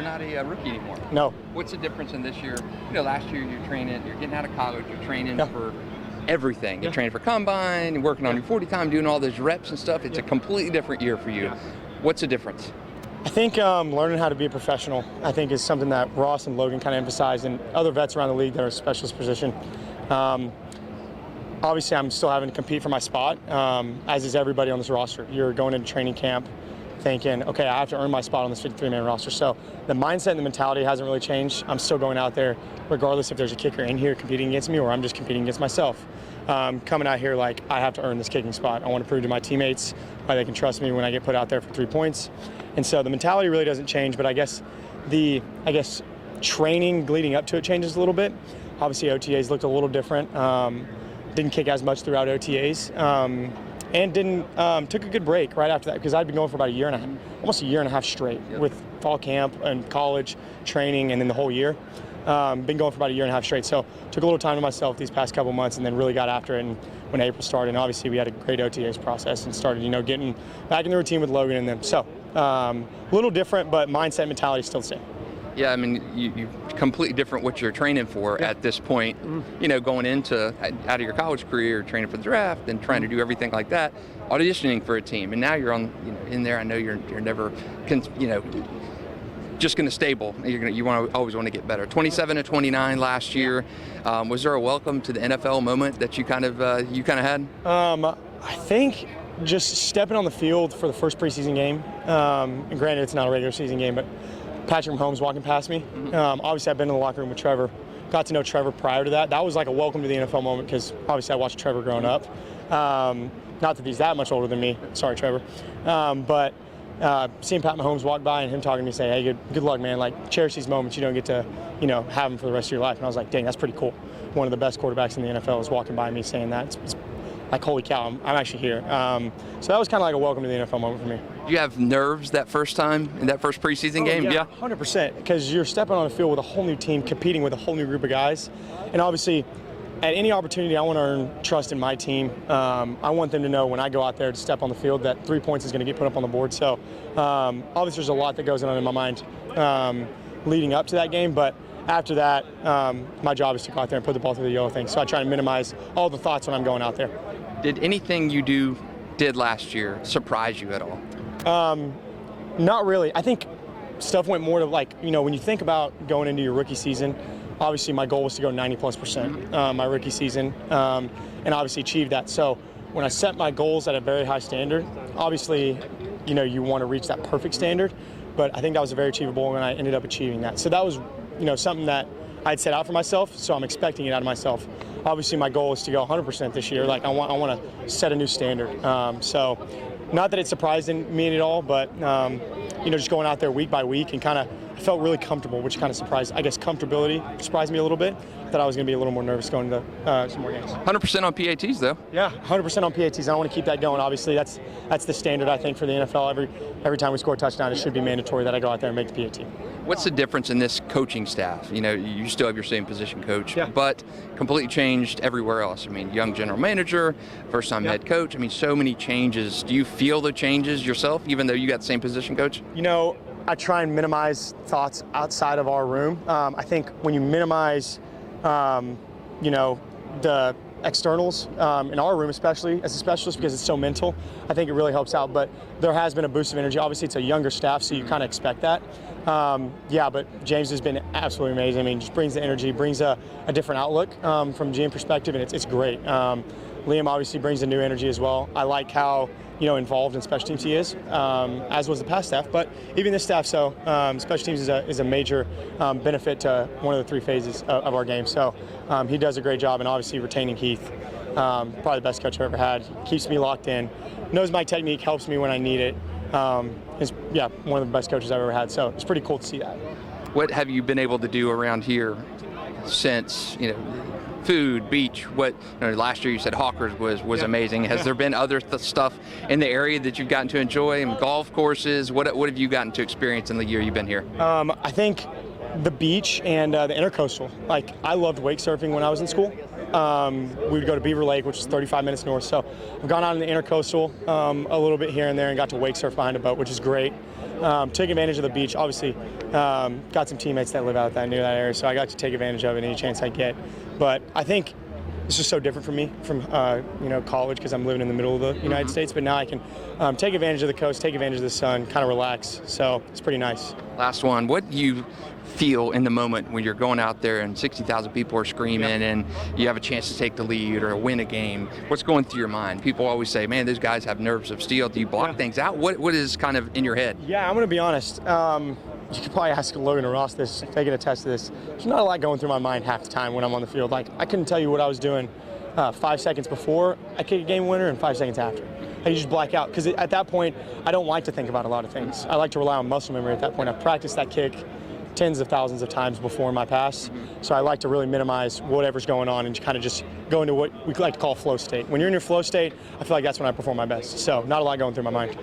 not a rookie anymore. No. What's the difference in this year? Last year you're training, you're getting out of college, you're training for everything. You're training for combine, you're working on your 40 time, doing all those reps and stuff. It's a completely different year for you. Yeah. What's the difference? I think learning how to be a professional, I think, is something that Ross and Logan kind of emphasized, and other vets around the league that are a specialist position. Obviously, I'm still having to compete for my spot, as is everybody on this roster. You're going into training camp thinking, okay, I have to earn my spot on this 53-man roster. So the mindset and the mentality hasn't really changed. I'm still going out there, regardless if there's a kicker in here competing against me or I'm just competing against myself. Coming out here like, I have to earn this kicking spot. I want to prove to my teammates why they can trust me when I get put out there for 3 points. And so the mentality really doesn't change, but I guess training leading up to it changes a little bit. Obviously, OTAs looked a little different. Didn't kick as much throughout OTAs, and took a good break right after that, because I'd been going for about almost a year and a half straight with fall camp and college training, and then the whole year. Been going for about a year and a half straight, so took a little time to myself these past couple months, and then really got after it. And when April started, and obviously we had a great OTAs process and started, getting back in the routine with Logan and them. So a little different, but mindset, mentality still the same. Yeah, I mean, you completely different what you're training for at this point. Going into out of your college career, training for the draft and trying to do everything like that, auditioning for a team, and now you're on, in there. I know you're never, just going to stable. You always want to get better. 27-29 last year. Was there a welcome to the NFL moment that you kind of had? I think just stepping on the field for the first preseason game. And granted, it's not a regular season game, but Patrick Mahomes walking past me. Obviously, I've been in the locker room with Trevor. Got to know Trevor prior to that. That was like a welcome to the NFL moment, because obviously I watched Trevor growing up. Not that he's that much older than me. Sorry, Trevor. But seeing Pat Mahomes walk by and him talking to me, say, "Hey, good luck, man. Like, cherish these moments. You don't get to, have them for the rest of your life." And I was like, "Dang, that's pretty cool." One of the best quarterbacks in the NFL is walking by me saying that. It's like, holy cow, I'm actually here. So that was kind of like a welcome to the NFL moment for me. Do you have nerves that first time in that first preseason game? Yeah, 100%, because you're stepping on the field with a whole new team, competing with a whole new group of guys. And obviously, at any opportunity, I want to earn trust in my team. I want them to know when I go out there to step on the field that 3 points is going to get put up on the board. So obviously there's a lot that goes on in my mind leading up to that game, but after that, my job is to go out there and put the ball through the yellow thing. So I try to minimize all the thoughts when I'm going out there. Did anything you did last year surprise you at all? Not really. I think stuff went more to, like, when you think about going into your rookie season, obviously my goal was to go 90+% my rookie season, and obviously achieved that. So when I set my goals at a very high standard, obviously, you want to reach that perfect standard, but I think that was very achievable, and I ended up achieving that. So that was, something that I'd set out for myself, so I'm expecting it out of myself. Obviously, my goal is to go 100% this year. Like, I want to set a new standard. So not that it surprised me at all, but, just going out there week by week and I felt really comfortable, which kind of surprised, I guess comfortability surprised me a little bit. I thought I was going to be a little more nervous going to some more games. 100% on PATs, though. Yeah, 100% on PATs. I want to keep that going. Obviously, that's the standard, I think, for the NFL. Every time we score a touchdown, it should be mandatory that I go out there and make the PAT. What's the difference in this coaching staff? You still have your same position coach, but completely changed everywhere else. I mean, young general manager, first-time head coach. I mean, so many changes. Do you feel the changes yourself, even though you got the same position coach? I try and minimize thoughts outside of our room. I think when you minimize, the externals in our room, especially as a specialist, because it's so mental, I think it really helps out. But there has been a boost of energy. Obviously, it's a younger staff, so you kind of expect that. But James has been absolutely amazing. I mean, just brings the energy, brings a different outlook from GM perspective, and it's great. Liam obviously brings a new energy as well. I like how involved in special teams he is, as was the past staff, but even this staff. So special teams is a major benefit to one of the 3 phases of our game. So he does a great job, and obviously retaining Heath, probably the best coach I've ever had. Keeps me locked in, knows my technique, helps me when I need it. Is one of the best coaches I've ever had. So it's pretty cool to see that. What have you been able to do around here since food, beach? What last year you said Hawkers was amazing. Has there been other stuff in the area that you've gotten to enjoy? And golf courses? What have you gotten to experience in the year you've been here? I think the beach and the intercoastal. Like, I loved wake surfing when I was in school. We would go to Beaver Lake, which is 35 minutes north. So I've gone out in the intercoastal a little bit here and there and got to wake surf behind a boat, which is great. Took advantage of the beach. Obviously, got some teammates that live out near that area, so I got to take advantage of it any chance I get. But I think it's just so different for me from college because I'm living in the middle of the United States. But now I can take advantage of the coast, take advantage of the sun, kind of relax. So it's pretty nice. Last one. What do you feel in the moment when you're going out there and 60,000 people are screaming and you have a chance to take the lead or win a game? What's going through your mind? People always say, man, those guys have nerves of steel. Do you block things out? What is kind of in your head? Yeah, I'm going to be honest. You could probably ask Logan or Ross this, they can attest to this. There's not a lot going through my mind half the time when I'm on the field. Like, I couldn't tell you what I was doing 5 seconds before I kick a game winner and 5 seconds after. I just black out because at that point, I don't like to think about a lot of things. I like to rely on muscle memory at that point. I've practiced that kick tens of thousands of times before my pass. So I like to really minimize whatever's going on and kind of just go into what we like to call flow state. When you're in your flow state, I feel like that's when I perform my best. So not a lot going through my mind.